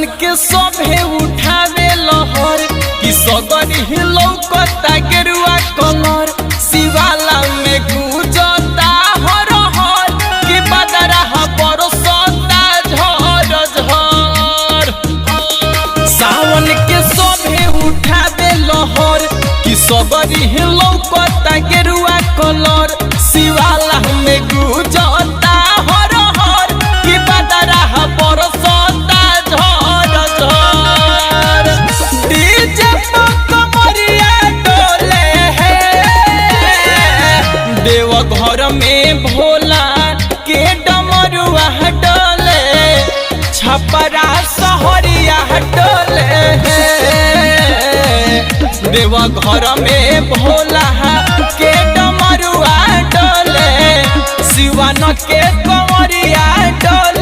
सावन के सभे उठावे लहर कि सगरी लौकता गेरुआ कलर शिवाला में गुजता हर हर कि बदरा बरसता झर झर। सावन के सभे उठावे लहर कि सगरी लौकता गेरुआ कलर शिवाला में गुजता हर हर कि बदरा बरसता झर झर। डीजे पर कमरिया डोले देव घर में भोला के डमरुआ डोले छपरा सहरिया डोले देव घर में भोला के डमरुआ डोले शिवान के कमरिया डोले।